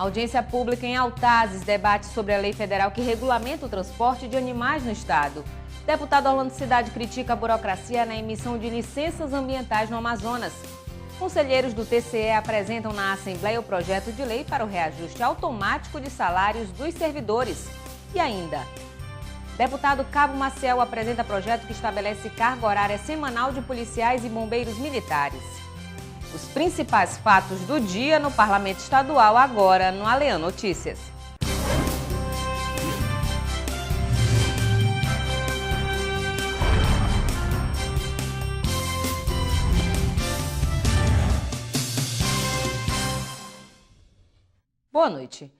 Audiência pública em Altazes debate sobre a lei federal que regulamenta o transporte de animais no estado. Deputado Orlando Cidade critica a burocracia na emissão de licenças ambientais no Amazonas. Conselheiros do TCE apresentam na Assembleia o projeto de lei para o reajuste automático de salários dos servidores. E ainda, deputado Cabo Maciel apresenta projeto que estabelece carga horária semanal de policiais e bombeiros militares. Os principais fatos do dia no Parlamento Estadual, agora no Alean Notícias. Boa noite.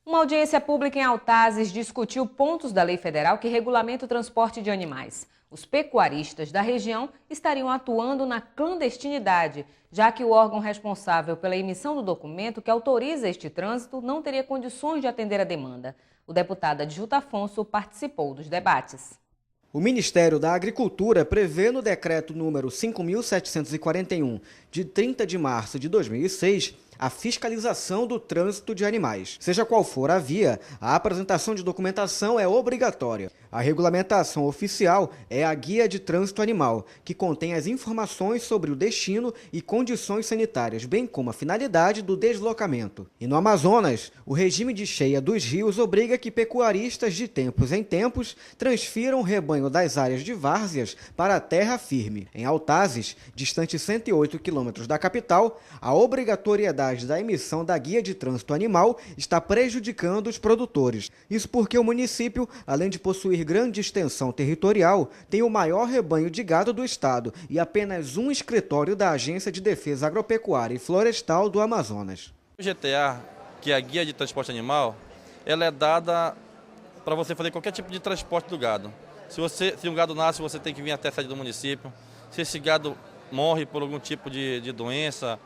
Uma audiência pública em Altazes discutiu pontos da lei federal que regulamenta o transporte de animais. Os pecuaristas da região estariam atuando na clandestinidade, já que o órgão responsável pela emissão do documento que autoriza este trânsito não teria condições de atender a demanda. O deputado Adjunto Afonso participou dos debates. O Ministério da Agricultura prevê no decreto número 5.741, de 30 de março de 2006, a fiscalização do trânsito de animais. Seja qual for a via, a apresentação de documentação é obrigatória. A regulamentação oficial é a Guia de Trânsito Animal, que contém as informações sobre o destino e condições sanitárias, bem como a finalidade do deslocamento. E no Amazonas, o regime de cheia dos rios obriga que pecuaristas de tempos em tempos transfiram o rebanho das áreas de várzeas para a terra firme. Em Altazes, distante 108 quilômetros da capital, a obrigatoriedade da emissão da Guia de Trânsito Animal está prejudicando os produtores. Isso porque o município, além de possuir grande extensão territorial, tem o maior rebanho de gado do estado e apenas um escritório da Agência de Defesa Agropecuária e Florestal do Amazonas. O GTA, que é a Guia de Transporte Animal, ela é dada para você fazer qualquer tipo de transporte do gado. Se um gado nasce, você tem que vir até a sede do município. Se esse gado morre por algum tipo de doença,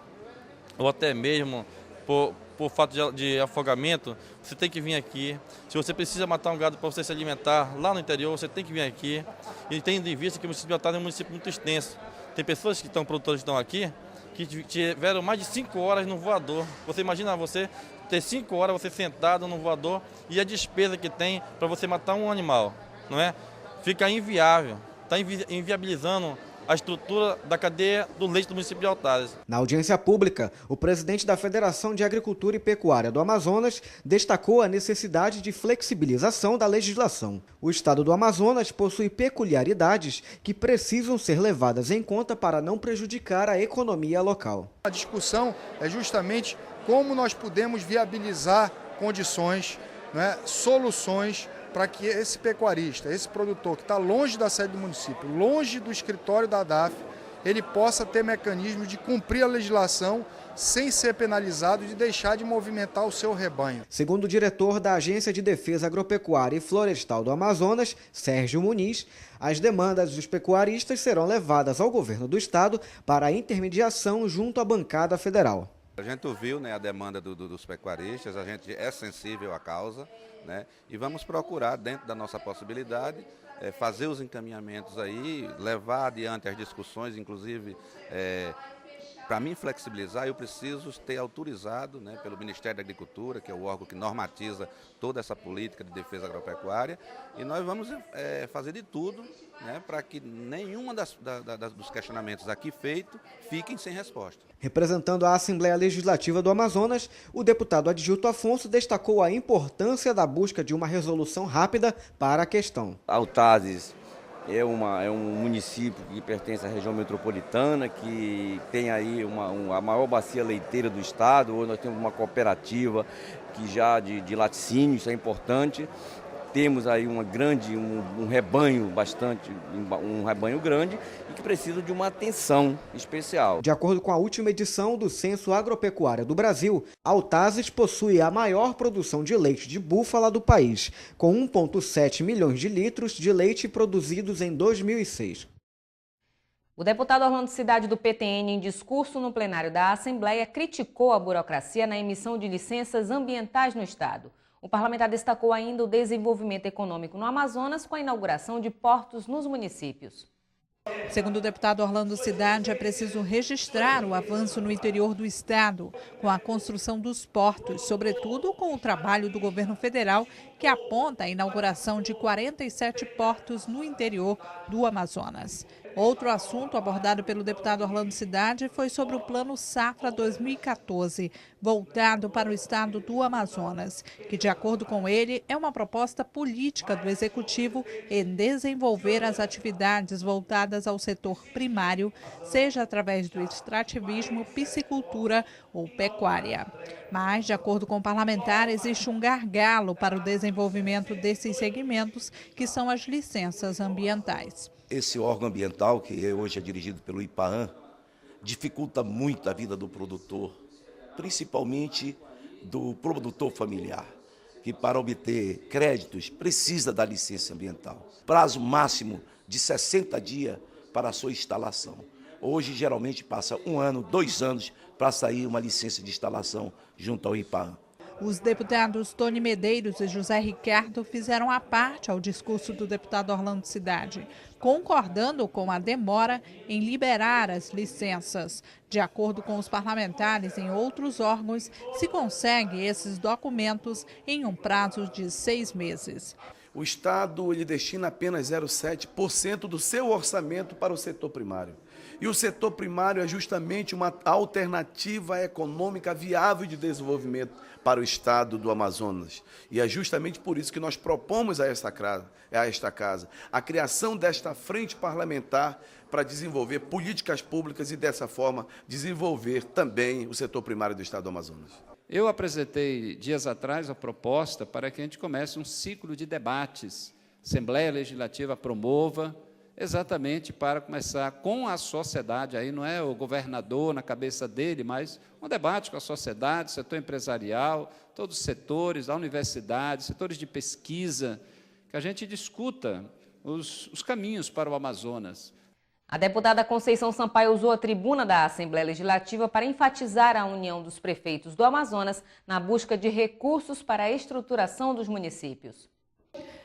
ou até mesmo por fato de afogamento, você tem que vir aqui. Se você precisa matar um gado para você se alimentar lá no interior, você tem que vir aqui. E tendo em vista que o município de Altazes é um município muito extenso. Tem pessoas que estão, produtores que estão aqui, que tiveram mais de 5 horas no voador. Você imagina você ter 5 horas você sentado no voador e a despesa que tem para você matar um animal, não é? Fica inviável, está inviabilizando a estrutura da cadeia do leite do município de Altazes. Na audiência pública, o presidente da Federação de Agricultura e Pecuária do Amazonas destacou a necessidade de flexibilização da legislação. O estado do Amazonas possui peculiaridades que precisam ser levadas em conta para não prejudicar a economia local. A discussão é justamente como nós podemos viabilizar condições, soluções para que esse pecuarista, esse produtor que está longe da sede do município, longe do escritório da DAF, ele possa ter mecanismos de cumprir a legislação sem ser penalizado, de deixar de movimentar o seu rebanho. Segundo o diretor da Agência de Defesa Agropecuária e Florestal do Amazonas, Sérgio Muniz, as demandas dos pecuaristas serão levadas ao governo do estado para a intermediação junto à bancada federal. A gente ouviu, a demanda dos pecuaristas, a gente é sensível à causa, e vamos procurar, dentro da nossa possibilidade, fazer os encaminhamentos aí, levar adiante as discussões, inclusive, para mim flexibilizar, eu preciso ter autorizado pelo Ministério da Agricultura, que é o órgão que normatiza toda essa política de defesa agropecuária, e nós vamos fazer de tudo para que nenhuma dos questionamentos aqui feitos fiquem sem resposta. Representando a Assembleia Legislativa do Amazonas, o deputado Adjunto Afonso destacou a importância da busca de uma resolução rápida para a questão. Altazes é um município que pertence à região metropolitana, que tem aí a maior bacia leiteira do estado, onde nós temos uma cooperativa que já de laticínio, isso é importante. Temos aí um rebanho um rebanho grande e que precisa de uma atenção especial. De acordo com a última edição do Censo Agropecuário do Brasil, Altazes possui a maior produção de leite de búfala do país, com 1,7 milhões de litros de leite produzidos em 2006. O deputado Orlando Cidade do PTN, em discurso no plenário da Assembleia, criticou a burocracia na emissão de licenças ambientais no estado. O parlamentar destacou ainda o desenvolvimento econômico no Amazonas com a inauguração de portos nos municípios. Segundo o deputado Orlando Cidade, é preciso registrar o avanço no interior do estado, com a construção dos portos, sobretudo com o trabalho do governo federal, que aponta a inauguração de 47 portos no interior do Amazonas. Outro assunto abordado pelo deputado Orlando Cidade foi sobre o Plano Safra 2014, voltado para o estado do Amazonas, que, de acordo com ele, é uma proposta política do Executivo em desenvolver as atividades voltadas ao setor primário, seja através do extrativismo, piscicultura ou pecuária. Mas, de acordo com o parlamentar, existe um gargalo para o desenvolvimento desses segmentos, que são as licenças ambientais. Esse órgão ambiental, que hoje é dirigido pelo IPAAM, dificulta muito a vida do produtor, principalmente do produtor familiar, que para obter créditos precisa da licença ambiental. Prazo máximo de 60 dias para a sua instalação. Hoje, geralmente, passa 1 ano, 2 anos para sair uma licença de instalação junto ao IPAAM. Os deputados Tony Medeiros e José Ricardo fizeram a parte ao discurso do deputado Orlando Cidade, concordando com a demora em liberar as licenças. De acordo com os parlamentares, em outros órgãos, se consegue esses documentos em um prazo de 6 meses. O Estado ele destina apenas 0,7% do seu orçamento para o setor primário. E o setor primário é justamente uma alternativa econômica viável de desenvolvimento para o Estado do Amazonas. E é justamente por isso que nós propomos a esta casa a criação desta frente parlamentar para desenvolver políticas públicas e, dessa forma, desenvolver também o setor primário do Estado do Amazonas. Eu apresentei dias atrás a proposta para que a gente comece um ciclo de debates, Assembleia Legislativa promova, exatamente para começar com a sociedade, aí não é o governador na cabeça dele, mas um debate com a sociedade, setor empresarial, todos os setores, a universidade, setores de pesquisa, que a gente discuta os caminhos para o Amazonas. A deputada Conceição Sampaio usou a tribuna da Assembleia Legislativa para enfatizar a união dos prefeitos do Amazonas na busca de recursos para a estruturação dos municípios.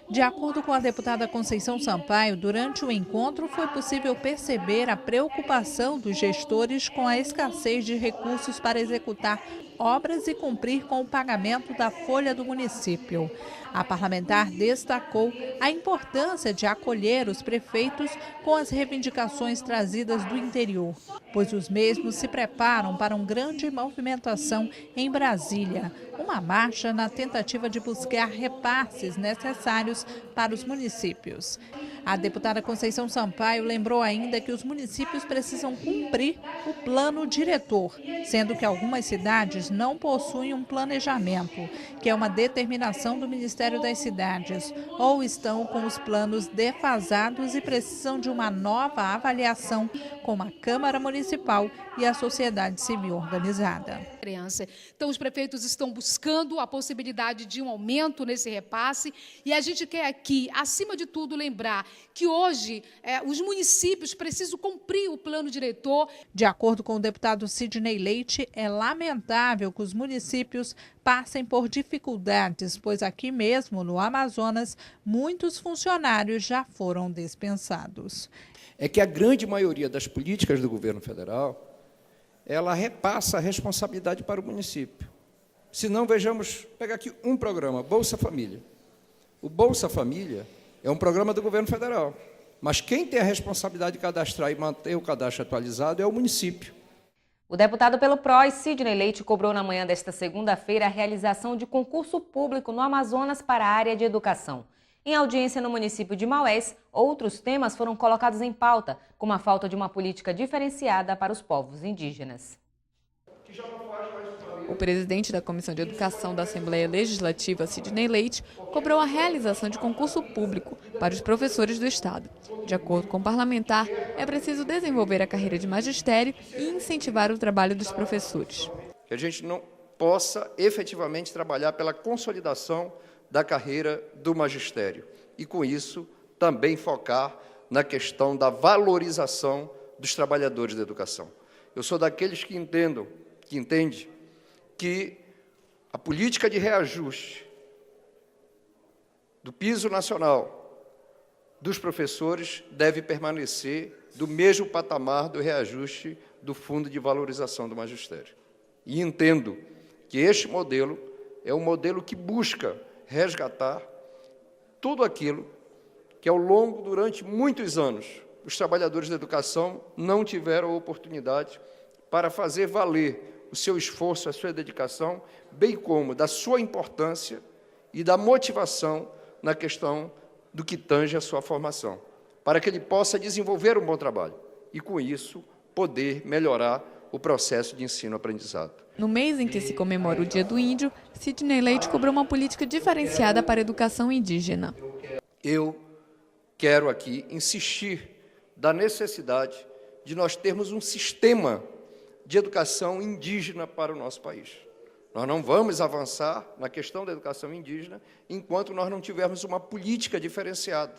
De acordo com a deputada Conceição Sampaio, durante o encontro foi possível perceber a preocupação dos gestores com a escassez de recursos para executar obras e cumprir com o pagamento da folha do município. A parlamentar destacou a importância de acolher os prefeitos com as reivindicações trazidas do interior, pois os mesmos se preparam para uma grande movimentação em Brasília, uma marcha na tentativa de buscar repasses necessários para os municípios. A deputada Conceição Sampaio lembrou ainda que os municípios precisam cumprir o plano diretor, sendo que algumas cidades não possuem um planejamento, que é uma determinação do Ministério das Cidades, ou estão com os planos defasados e precisam de uma nova avaliação com a Câmara Municipal e a sociedade civil organizada. Então, os prefeitos estão buscando a possibilidade de um aumento nesse repasse e a gente quer aqui, acima de tudo, lembrar que hoje os municípios precisam cumprir o plano diretor. De acordo com o deputado Sidney Leite, é lamentável que os municípios passem por dificuldades, pois aqui mesmo, no Amazonas, muitos funcionários já foram dispensados. É que a grande maioria das políticas do governo federal, ela repassa a responsabilidade para o município. Se não, vejamos, pegar aqui um programa, Bolsa Família. O Bolsa Família é um programa do governo federal, mas quem tem a responsabilidade de cadastrar e manter o cadastro atualizado é o município. O deputado pelo PROS, Sidney Leite, cobrou na manhã desta segunda-feira a realização de concurso público no Amazonas para a área de educação. Em audiência no município de Maués, outros temas foram colocados em pauta, como a falta de uma política diferenciada para os povos indígenas. O presidente da Comissão de Educação da Assembleia Legislativa, Sidney Leite, cobrou a realização de concurso público para os professores do Estado. De acordo com o parlamentar, é preciso desenvolver a carreira de magistério e incentivar o trabalho dos professores. Que a gente não possa efetivamente trabalhar pela consolidação da carreira do magistério e, com isso, também focar na questão da valorização dos trabalhadores da educação. Eu sou daqueles que entende que a política de reajuste do piso nacional dos professores deve permanecer do mesmo patamar do reajuste do Fundo de Valorização do Magistério. E entendo que este modelo é um modelo que busca resgatar tudo aquilo que, durante muitos anos, os trabalhadores da educação não tiveram oportunidade para fazer valer o seu esforço, a sua dedicação, bem como da sua importância e da motivação na questão do que tange a sua formação, para que ele possa desenvolver um bom trabalho e, com isso, poder melhorar o processo de ensino-aprendizado. No mês em que se comemora o Dia do Índio, Sidney Leite cobrou uma política diferenciada para a educação indígena. Eu quero aqui insistir da necessidade de nós termos um sistema de educação indígena para o nosso país. Nós não vamos avançar na questão da educação indígena enquanto nós não tivermos uma política diferenciada.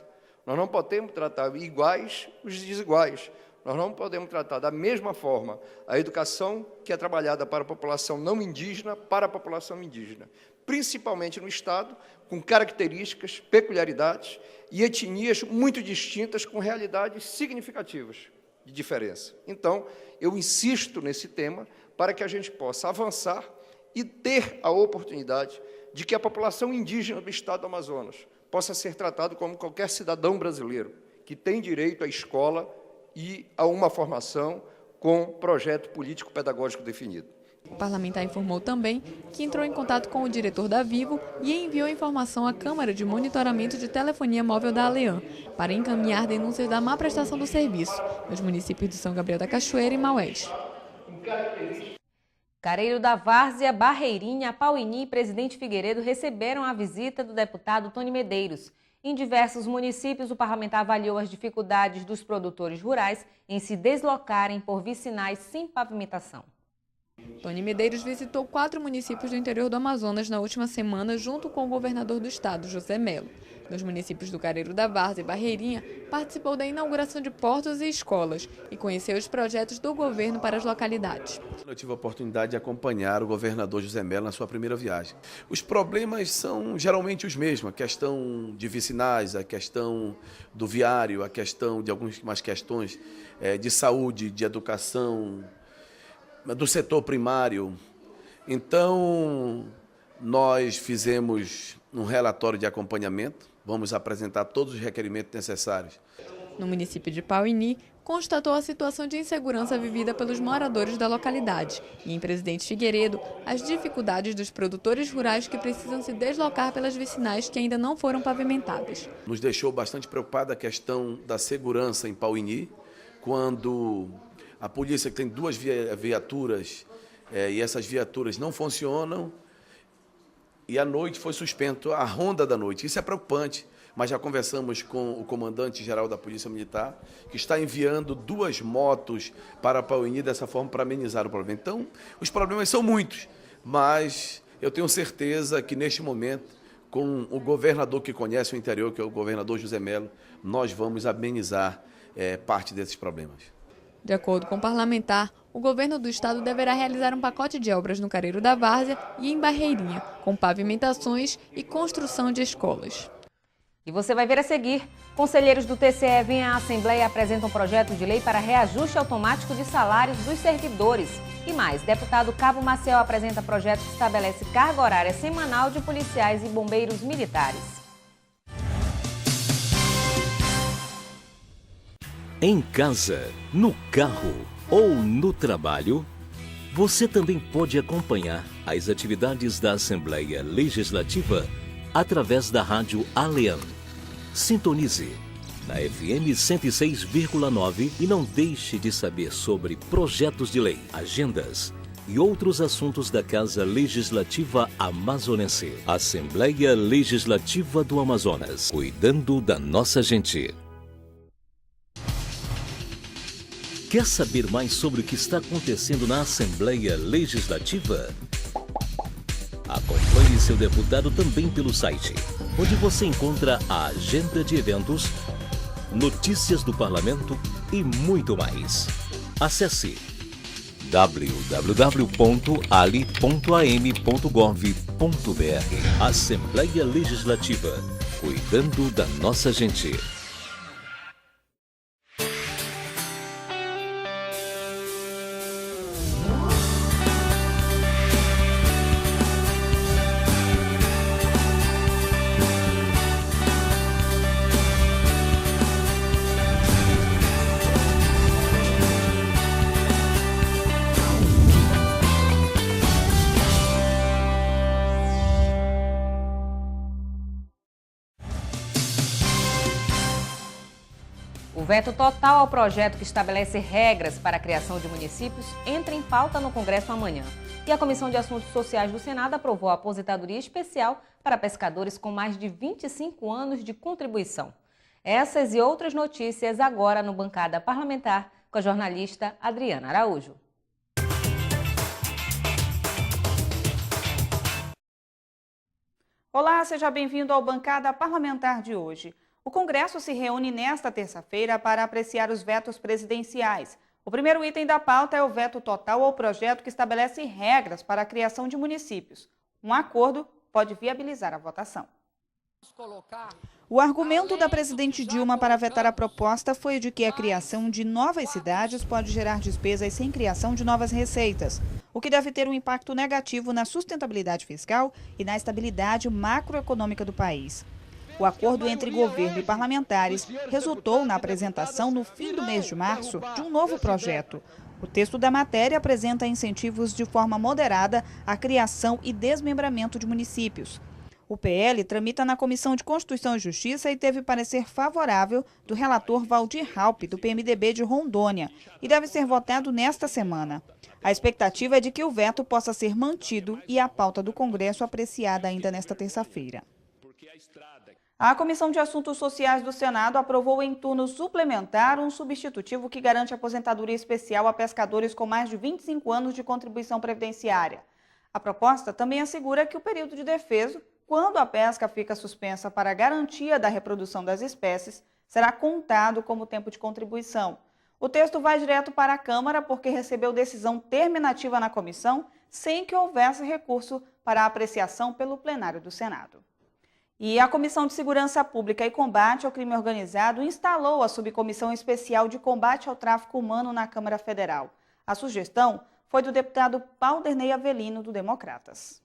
Nós não podemos tratar iguais os desiguais. Nós não podemos tratar da mesma forma a educação que é trabalhada para a população não indígena para a população indígena, principalmente no Estado, com características, peculiaridades e etnias muito distintas, com realidades significativas de diferença. Então, eu insisto nesse tema para que a gente possa avançar e ter a oportunidade de que a população indígena do Estado do Amazonas possa ser tratada como qualquer cidadão brasileiro, que tem direito à escola e a uma formação com projeto político-pedagógico definido. O parlamentar informou também que entrou em contato com o diretor da Vivo e enviou informação à Câmara de Monitoramento de Telefonia Móvel da Alean para encaminhar denúncias da má prestação do serviço nos municípios de São Gabriel da Cachoeira e Maués. Careiro da Várzea, Barreirinha, Pauini e Presidente Figueiredo receberam a visita do deputado Tony Medeiros. Em diversos municípios, o parlamentar avaliou as dificuldades dos produtores rurais em se deslocarem por vicinais sem pavimentação. Tony Medeiros visitou 4 municípios do interior do Amazonas na última semana, junto com o governador do estado, José Melo. Nos municípios do Careiro da Várzea e Barreirinha, participou da inauguração de portos e escolas e conheceu os projetos do governo para as localidades. Eu tive a oportunidade de acompanhar o governador José Melo na sua primeira viagem. Os problemas são geralmente os mesmos, a questão de vicinais, a questão do viário, a questão de algumas questões de saúde, de educação, do setor primário. Então, nós fizemos um relatório de acompanhamento, vamos apresentar todos os requerimentos necessários. No município de Pauini, constatou a situação de insegurança vivida pelos moradores da localidade e, em Presidente Figueiredo, as dificuldades dos produtores rurais que precisam se deslocar pelas vicinais que ainda não foram pavimentadas. Nos deixou bastante preocupada a questão da segurança em Pauini, quando a polícia tem 2 viaturas e essas viaturas não funcionam, e à noite foi suspenso a ronda da noite. Isso é preocupante, mas já conversamos com o comandante-geral da Polícia Militar, que está enviando 2 motos para Pauini dessa forma para amenizar o problema. Então, os problemas são muitos, mas eu tenho certeza que neste momento, com o governador que conhece o interior, que é o governador José Melo, nós vamos amenizar parte desses problemas. De acordo com o parlamentar, o governo do estado deverá realizar um pacote de obras no Careiro da Várzea e em Barreirinha, com pavimentações e construção de escolas. E você vai ver a seguir. Conselheiros do TCE vêm à Assembleia e apresentam um projeto de lei para reajuste automático de salários dos servidores. E mais, deputado Cabo Maciel apresenta projeto que estabelece carga horária semanal de policiais e bombeiros militares. Em casa, no carro ou no trabalho, você também pode acompanhar as atividades da Assembleia Legislativa através da Rádio Alean. Sintonize na FM 106,9 e não deixe de saber sobre projetos de lei, agendas e outros assuntos da Casa Legislativa Amazonense. Assembleia Legislativa do Amazonas, cuidando da nossa gente. Quer saber mais sobre o que está acontecendo na Assembleia Legislativa? Acompanhe seu deputado também pelo site, onde você encontra a agenda de eventos, notícias do parlamento e muito mais. Acesse www.ali.am.gov.br. Assembleia Legislativa, cuidando da nossa gente. veto total ao projeto que estabelece regras para a criação de municípios entra em pauta no Congresso amanhã. E a Comissão de Assuntos Sociais do Senado aprovou a aposentadoria especial para pescadores com mais de 25 anos de contribuição. Essas e outras notícias agora no Bancada Parlamentar com a jornalista Adriana Araújo. Olá, seja bem-vindo ao Bancada Parlamentar de hoje. O Congresso se reúne nesta terça-feira para apreciar os vetos presidenciais. O primeiro item da pauta é o veto total ao projeto que estabelece regras para a criação de municípios. Um acordo pode viabilizar a votação. O argumento da presidente Dilma para vetar a proposta foi de que a criação de novas cidades pode gerar despesas sem criação de novas receitas, o que deve ter um impacto negativo na sustentabilidade fiscal e na estabilidade macroeconômica do país. O acordo entre governo e parlamentares resultou na apresentação, no fim do mês de março, de um novo projeto. O texto da matéria apresenta incentivos de forma moderada à criação e desmembramento de municípios. O PL tramita na Comissão de Constituição e Justiça e teve parecer favorável do relator Valdir Raupp, do PMDB de Rondônia, e deve ser votado nesta semana. A expectativa é de que o veto possa ser mantido e a pauta do Congresso apreciada ainda nesta terça-feira. A Comissão de Assuntos Sociais do Senado aprovou em turno suplementar um substitutivo que garante aposentadoria especial a pescadores com mais de 25 anos de contribuição previdenciária. A proposta também assegura que o período de defeso, quando a pesca fica suspensa para a garantia da reprodução das espécies, será contado como tempo de contribuição. O texto vai direto para a Câmara porque recebeu decisão terminativa na comissão sem que houvesse recurso para a apreciação pelo plenário do Senado. E a Comissão de Segurança Pública e Combate ao Crime Organizado instalou a Subcomissão Especial de Combate ao Tráfico Humano na Câmara Federal. A sugestão foi do deputado Paulderney Avelino, do Democratas.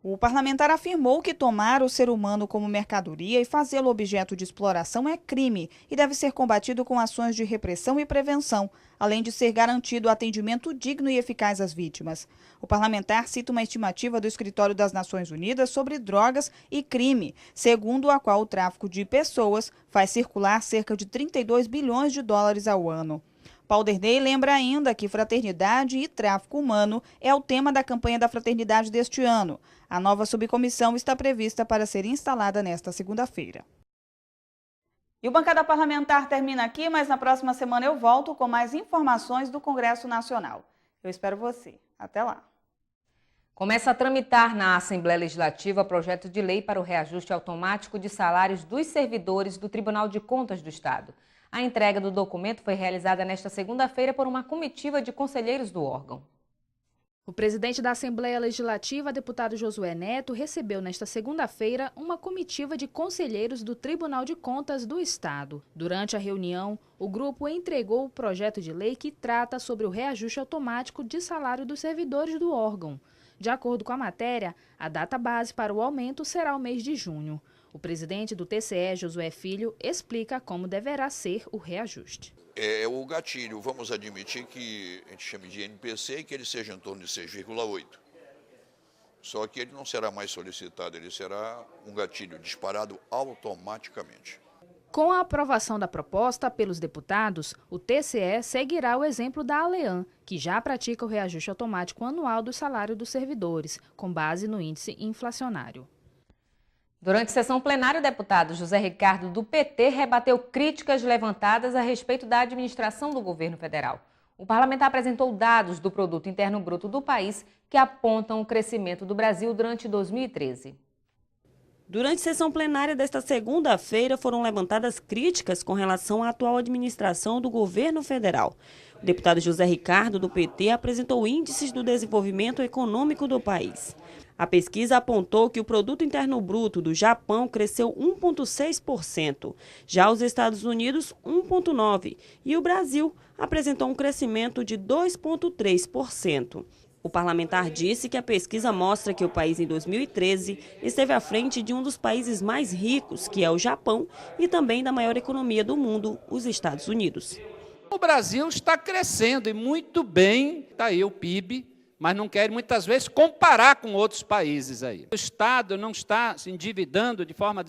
O parlamentar afirmou que tomar o ser humano como mercadoria e fazê-lo objeto de exploração é crime e deve ser combatido com ações de repressão e prevenção, além de ser garantido atendimento digno e eficaz às vítimas. O parlamentar cita uma estimativa do Escritório das Nações Unidas sobre drogas e crime, segundo a qual o tráfico de pessoas faz circular cerca de 32 bilhões de dólares ao ano. Paulderney lembra ainda que fraternidade e tráfico humano é o tema da campanha da fraternidade deste ano. A nova subcomissão está prevista para ser instalada nesta segunda-feira. E o Bancada Parlamentar termina aqui, mas na próxima semana eu volto com mais informações do Congresso Nacional. Eu espero você. Até lá. Começa a tramitar na Assembleia Legislativa projeto de lei para o reajuste automático de salários dos servidores do Tribunal de Contas do Estado. A entrega do documento foi realizada nesta segunda-feira por uma comitiva de conselheiros do órgão. O presidente da Assembleia Legislativa, deputado Josué Neto, recebeu nesta segunda-feira uma comitiva de conselheiros do Tribunal de Contas do Estado. Durante a reunião, o grupo entregou o projeto de lei que trata sobre o reajuste automático de salário dos servidores do órgão. De acordo com a matéria, a data base para o aumento será o mês de junho. O presidente do TCE, Josué Filho, explica como deverá ser o reajuste. É o gatilho, vamos admitir que a gente chame de NPC e que ele seja em torno de 6,8. Só que ele não será mais solicitado, ele será um gatilho disparado automaticamente. Com a aprovação da proposta pelos deputados, o TCE seguirá o exemplo da Alean, que já pratica o reajuste automático anual do salário dos servidores, com base no índice inflacionário. Durante sessão plenária, o deputado José Ricardo, do PT, rebateu críticas levantadas a respeito da administração do governo federal. O parlamentar apresentou dados do Produto Interno Bruto do país que apontam o crescimento do Brasil durante 2013. Durante sessão plenária desta segunda-feira, foram levantadas críticas com relação à atual administração do governo federal. O deputado José Ricardo, do PT, apresentou índices do desenvolvimento econômico do país. A pesquisa apontou que o Produto Interno Bruto do Japão cresceu 1,6%, já os Estados Unidos 1,9% e o Brasil apresentou um crescimento de 2,3%. O parlamentar disse que a pesquisa mostra que o país em 2013 esteve à frente de um dos países mais ricos, que é o Japão, e também da maior economia do mundo, os Estados Unidos. O Brasil está crescendo e muito bem, está aí o PIB, mas não querem, muitas vezes, comparar com outros países aí. O Estado não está se endividando de forma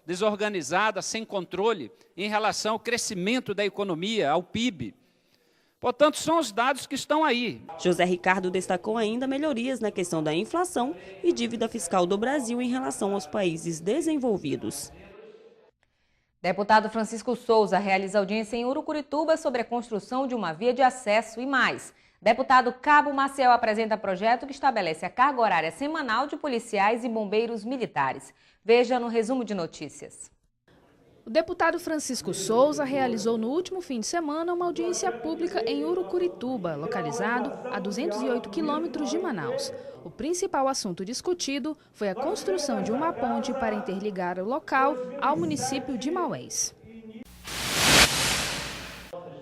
desorganizada, sem controle, em relação ao crescimento da economia, ao PIB. Portanto, são os dados que estão aí. José Ricardo destacou ainda melhorias na questão da inflação e dívida fiscal do Brasil em relação aos países desenvolvidos. Deputado Francisco Souza realiza audiência em Urucurituba sobre a construção de uma via de acesso e mais. Deputado Cabo Maciel apresenta projeto que estabelece a carga horária semanal de policiais e bombeiros militares. Veja no resumo de notícias. O deputado Francisco Souza realizou no último fim de semana uma audiência pública em Urucurituba, localizado a 208 quilômetros de Manaus. O principal assunto discutido foi a construção de uma ponte para interligar o local ao município de Maués.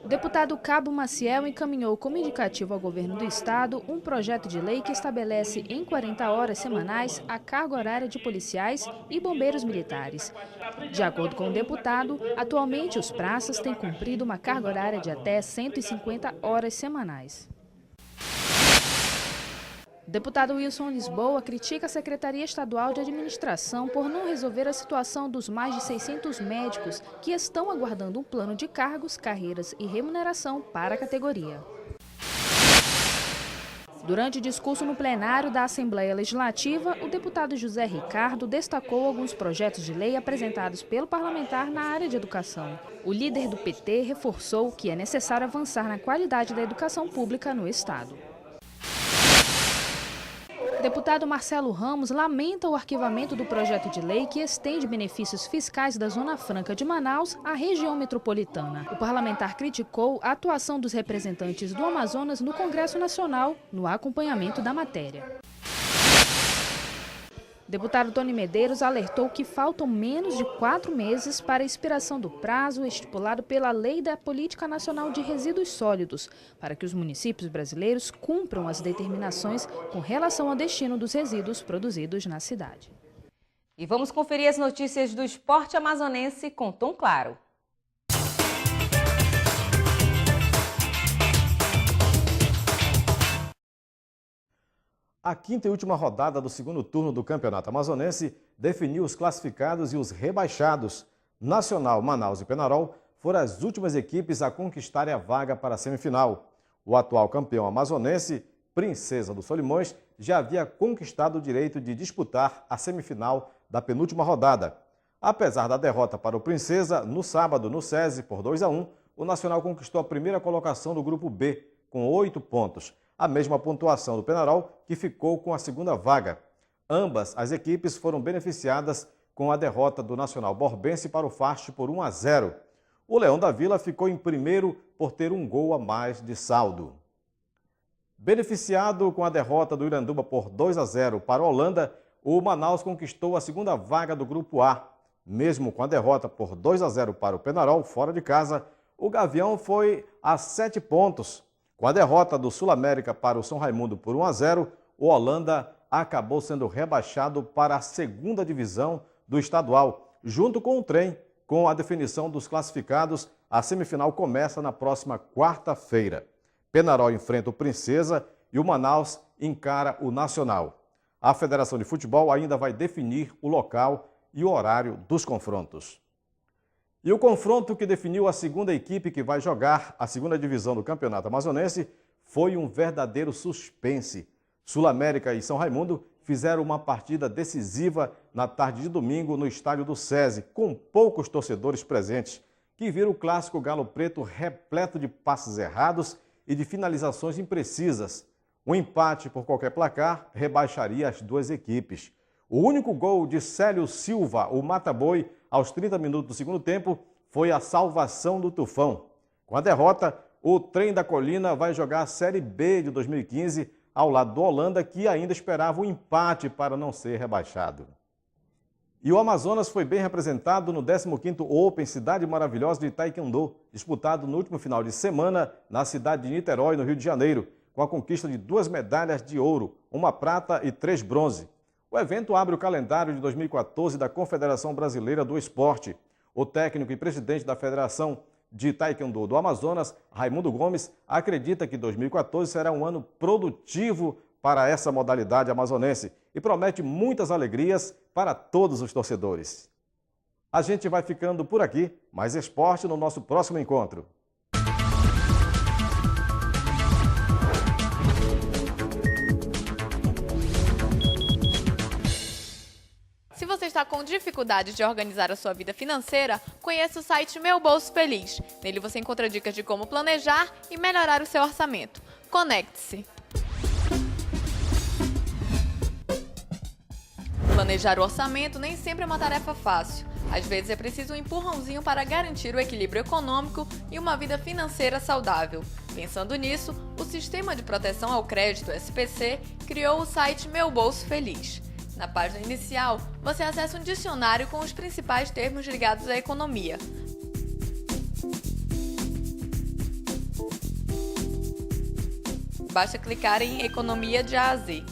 O deputado Cabo Maciel encaminhou como indicativo ao governo do estado um projeto de lei que estabelece em 40 horas semanais a carga horária de policiais e bombeiros militares. De acordo com o deputado, atualmente os praças têm cumprido uma carga horária de até 150 horas semanais. O deputado Wilson Lisboa critica a Secretaria Estadual de Administração por não resolver a situação dos mais de 600 médicos que estão aguardando um plano de cargos, carreiras e remuneração para a categoria. Durante discurso no plenário da Assembleia Legislativa, o deputado José Ricardo destacou alguns projetos de lei apresentados pelo parlamentar na área de educação. O líder do PT reforçou que é necessário avançar na qualidade da educação pública no estado. O deputado Marcelo Ramos lamenta o arquivamento do projeto de lei que estende benefícios fiscais da Zona Franca de Manaus à região metropolitana. O parlamentar criticou a atuação dos representantes do Amazonas no Congresso Nacional no acompanhamento da matéria. O deputado Tony Medeiros alertou que faltam menos de 4 meses para a expiração do prazo estipulado pela Lei da Política Nacional de Resíduos Sólidos, para que os municípios brasileiros cumpram as determinações com relação ao destino dos resíduos produzidos na cidade. E vamos conferir as notícias do esporte amazonense com Tom Claro. A quinta e última rodada do segundo turno do Campeonato Amazonense definiu os classificados e os rebaixados. Nacional, Manaus e Penharol foram as últimas equipes a conquistarem a vaga para a semifinal. O atual campeão amazonense, Princesa dos Solimões, já havia conquistado o direito de disputar a semifinal da penúltima rodada. Apesar da derrota para o Princesa, no sábado, no SESI, por 2-1, o Nacional conquistou a primeira colocação do Grupo B, com 8 pontos. A mesma pontuação do Penharol, que ficou com a segunda vaga. Ambas as equipes foram beneficiadas com a derrota do Nacional Borbense para o Fast por 1-0. O Leão da Vila ficou em primeiro por ter um gol a mais de saldo. Beneficiado com a derrota do Iranduba por 2-0 para a Holanda, o Manaus conquistou a segunda vaga do Grupo A. Mesmo com a derrota por 2-0 para o Penharol, fora de casa, o Gavião foi a 7 pontos. Com a derrota do Sul-América para o São Raimundo por 1-0, o Holanda acabou sendo rebaixado para a segunda divisão do estadual, junto com o Trem. Com a definição dos classificados, a semifinal começa na próxima quarta-feira. Penharol enfrenta o Princesa e o Manaus encara o Nacional. A Federação de Futebol ainda vai definir o local e o horário dos confrontos. E o confronto que definiu a segunda equipe que vai jogar a segunda divisão do Campeonato Amazonense foi um verdadeiro suspense. Sul-América e São Raimundo fizeram uma partida decisiva na tarde de domingo no estádio do SESI, com poucos torcedores presentes, que viram o clássico Galo Preto repleto de passes errados e de finalizações imprecisas. Um empate por qualquer placar rebaixaria as duas equipes. O único gol de Célio Silva, o Mata-Boi, aos 30 minutos do segundo tempo, foi a salvação do Tufão. Com a derrota, o Trem da Colina vai jogar a Série B de 2015 ao lado do Holanda, que ainda esperava um empate para não ser rebaixado. E o Amazonas foi bem representado no 15º Open Cidade Maravilhosa de Taekwondo, disputado no último final de semana na cidade de Niterói, no Rio de Janeiro, com a conquista de 2 medalhas de ouro, 1 prata e 3 bronze. O evento abre o calendário de 2014 da Confederação Brasileira do Esporte. O técnico e presidente da federação, de Taekwondo do Amazonas, Raimundo Gomes, acredita que 2014 será um ano produtivo para essa modalidade amazonense e promete muitas alegrias para todos os torcedores. A gente vai ficando por aqui, mais esporte no nosso próximo encontro. Se você está com dificuldade de organizar a sua vida financeira, conheça o site Meu Bolso Feliz. Nele você encontra dicas de como planejar e melhorar o seu orçamento. Conecte-se! Planejar o orçamento nem sempre é uma tarefa fácil. Às vezes é preciso um empurrãozinho para garantir o equilíbrio econômico e uma vida financeira saudável. Pensando nisso, o Sistema de Proteção ao Crédito, SPC, criou o site Meu Bolso Feliz. Na página inicial, você acessa um dicionário com os principais termos ligados à economia. Basta clicar em Economia de A a Z.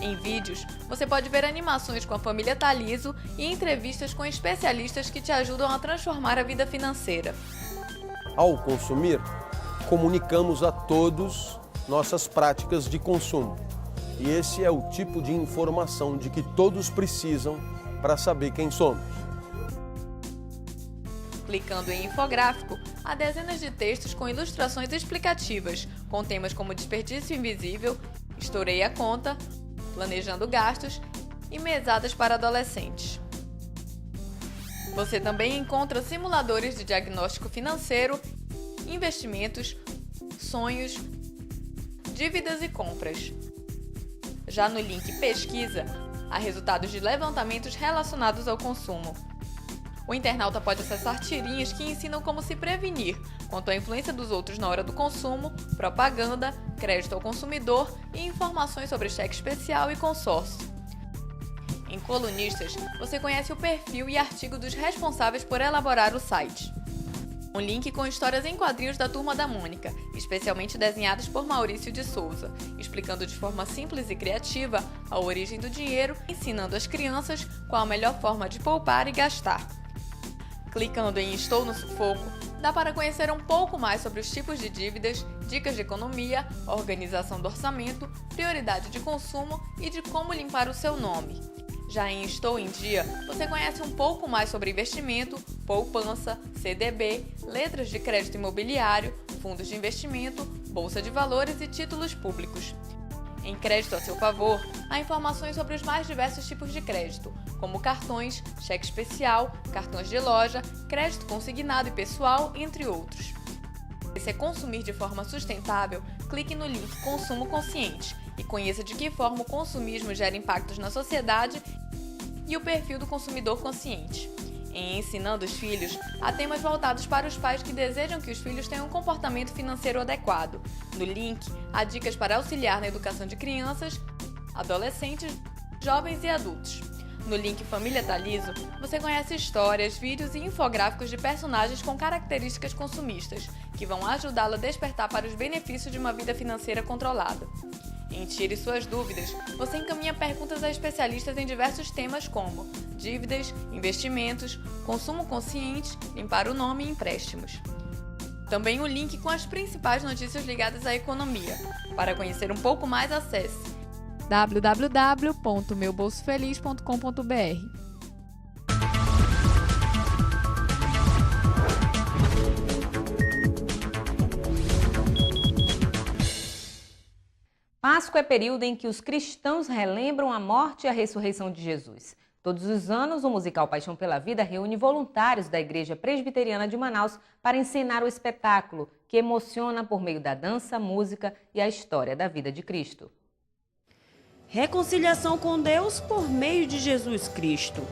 Em vídeos, você pode ver animações com a família Taliso e entrevistas com especialistas que te ajudam a transformar a vida financeira. Ao consumir, comunicamos a todos nossas práticas de consumo. E esse é o tipo de informação de que todos precisam para saber quem somos. Clicando em infográfico, há dezenas de textos com ilustrações explicativas, com temas como desperdício invisível, estourei a conta, planejando gastos e mesadas para adolescentes. Você também encontra simuladores de diagnóstico financeiro, investimentos, sonhos, dívidas e compras. Já no link Pesquisa, há resultados de levantamentos relacionados ao consumo. O internauta pode acessar tirinhas que ensinam como se prevenir quanto à influência dos outros na hora do consumo, propaganda, crédito ao consumidor e informações sobre cheque especial e consórcio. Em Colunistas, você conhece o perfil e artigo dos responsáveis por elaborar o site. Um link com histórias em quadrinhos da Turma da Mônica, especialmente desenhadas por Maurício de Souza, explicando de forma simples e criativa a origem do dinheiro, ensinando as crianças qual a melhor forma de poupar e gastar. Clicando em Estou no Sufoco, dá para conhecer um pouco mais sobre os tipos de dívidas, dicas de economia, organização do orçamento, prioridade de consumo e de como limpar o seu nome. Já em Estou em Dia, você conhece um pouco mais sobre investimento, poupança, CDB, letras de crédito imobiliário, fundos de investimento, bolsa de valores e títulos públicos. Em Crédito a seu favor, há informações sobre os mais diversos tipos de crédito, como cartões, cheque especial, cartões de loja, crédito consignado e pessoal, entre outros. Se é consumir de forma sustentável, clique no link Consumo Consciente e conheça de que forma o consumismo gera impactos na sociedade e o perfil do consumidor consciente. Em Ensinando os Filhos, há temas voltados para os pais que desejam que os filhos tenham um comportamento financeiro adequado. No link, há dicas para auxiliar na educação de crianças, adolescentes, jovens e adultos. No link Família Taliso, você conhece histórias, vídeos e infográficos de personagens com características consumistas, que vão ajudá-lo a despertar para os benefícios de uma vida financeira controlada. Em Tire Suas Dúvidas, você encaminha perguntas a especialistas em diversos temas como dívidas, investimentos, consumo consciente, limpar o nome e empréstimos. Também o link com as principais notícias ligadas à economia. Para conhecer um pouco mais, acesse www.meubolsofeliz.com.br. Páscoa é período em que os cristãos relembram a morte e a ressurreição de Jesus. Todos os anos, o musical Paixão pela Vida reúne voluntários da Igreja Presbiteriana de Manaus para encenar o espetáculo, que emociona por meio da dança, música e a história da vida de Cristo. Reconciliação com Deus por meio de Jesus Cristo.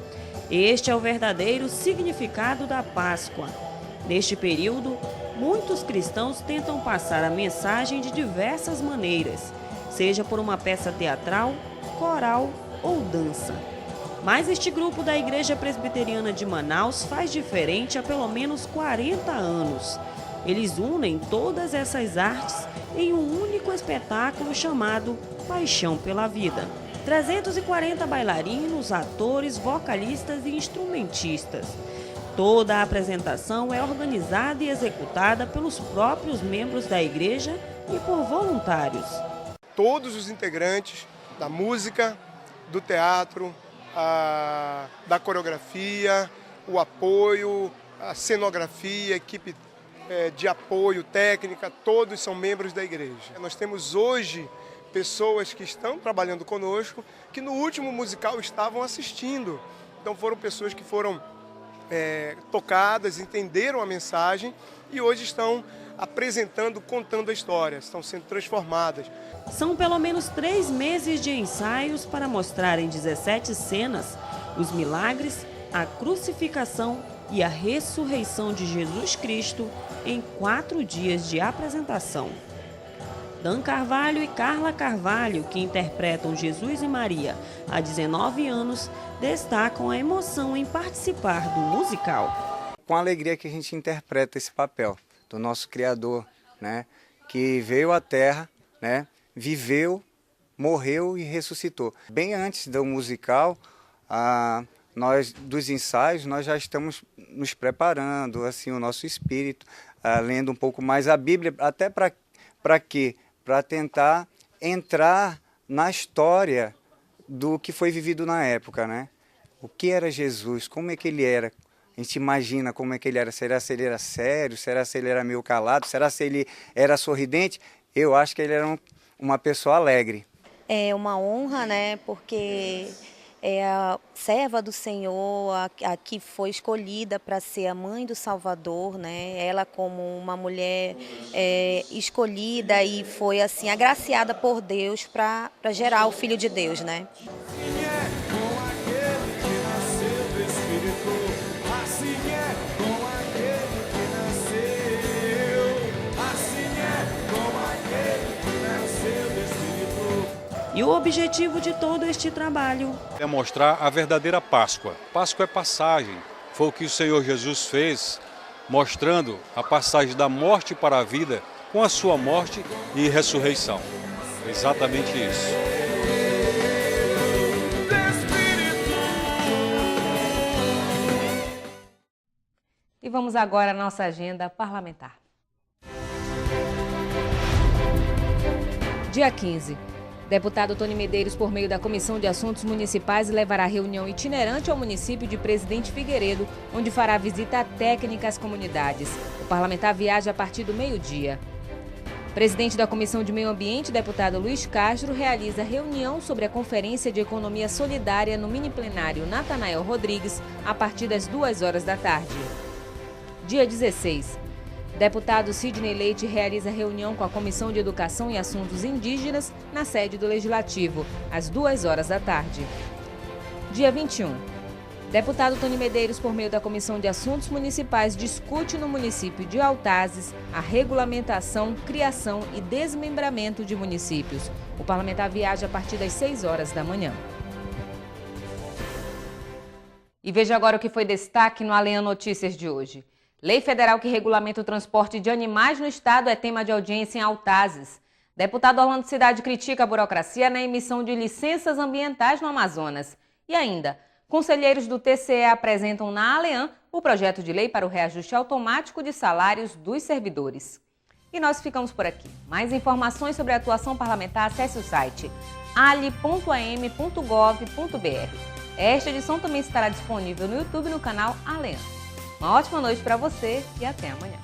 Este é o verdadeiro significado da Páscoa. Neste período, muitos cristãos tentam passar a mensagem de diversas maneiras, seja por uma peça teatral, coral ou dança. Mas este grupo da Igreja Presbiteriana de Manaus faz diferente há pelo menos 40 anos. Eles unem todas essas artes em um único espetáculo chamado Paixão pela Vida. 340 bailarinos, atores, vocalistas e instrumentistas. Toda a apresentação é organizada e executada pelos próprios membros da igreja e por voluntários. Todos os integrantes da música, do teatro, da coreografia, o apoio, a cenografia, a equipe de apoio técnica, todos são membros da igreja. Nós temos hoje pessoas que estão trabalhando conosco, que no último musical estavam assistindo. Então foram pessoas que foram tocadas, entenderam a mensagem e hoje estão apresentando, contando a história, estão sendo transformadas. São pelo menos 3 meses de ensaios para mostrar em 17 cenas os milagres, a crucificação e a ressurreição de Jesus Cristo em 4 dias de apresentação. Dan Carvalho e Carla Carvalho, que interpretam Jesus e Maria há 19 anos, destacam a emoção em participar do musical. Com alegria que a gente interpreta esse papel do nosso Criador, né, que veio à Terra, né, viveu, morreu e ressuscitou. Bem antes do musical, dos ensaios, nós já estamos nos preparando, assim, o nosso espírito, lendo um pouco mais a Bíblia, até para quê? Para tentar entrar na história do que foi vivido na época, né? O que era Jesus, como é que ele era? A gente imagina como é que ele era. Será se ele era sério? Será se ele era meio calado? Será se ele era sorridente? Eu acho que ele era uma pessoa alegre. É uma honra, né? Porque é a serva do Senhor, a que foi escolhida para ser a mãe do Salvador, né? Ela como uma mulher escolhida e foi assim agraciada por Deus para gerar o Filho de Deus, né? E o objetivo de todo este trabalho é mostrar a verdadeira Páscoa. Páscoa é passagem. Foi o que o Senhor Jesus fez, mostrando a passagem da morte para a vida com a sua morte e ressurreição. Exatamente isso. E vamos agora à nossa agenda parlamentar. Dia 15. Deputado Tony Medeiros, por meio da Comissão de Assuntos Municipais, levará reunião itinerante ao município de Presidente Figueiredo, onde fará visita técnica às comunidades. O parlamentar viaja a partir do meio-dia. Presidente da Comissão de Meio Ambiente, deputado Luiz Castro, realiza reunião sobre a Conferência de Economia Solidária no mini-plenário Natanael Rodrigues, a partir das 2h da tarde. Dia 16. Deputado Sidney Leite realiza reunião com a Comissão de Educação e Assuntos Indígenas na sede do Legislativo, às 2h da tarde. Dia 21. Deputado Tony Medeiros, por meio da Comissão de Assuntos Municipais, discute no município de Altazes a regulamentação, criação e desmembramento de municípios. O parlamentar viaja a partir das 6h da manhã. E veja agora o que foi destaque no Alean Notícias de hoje. Lei federal que regulamenta o transporte de animais no estado é tema de audiência em Altazes. Deputado Orlando Cidade critica a burocracia na emissão de licenças ambientais no Amazonas. E ainda, conselheiros do TCE apresentam na Alean o projeto de lei para o reajuste automático de salários dos servidores. E nós ficamos por aqui. Mais informações sobre a atuação parlamentar, acesse o site ali.am.gov.br. Esta edição também estará disponível no YouTube no canal Alean. Uma ótima noite para você e até amanhã.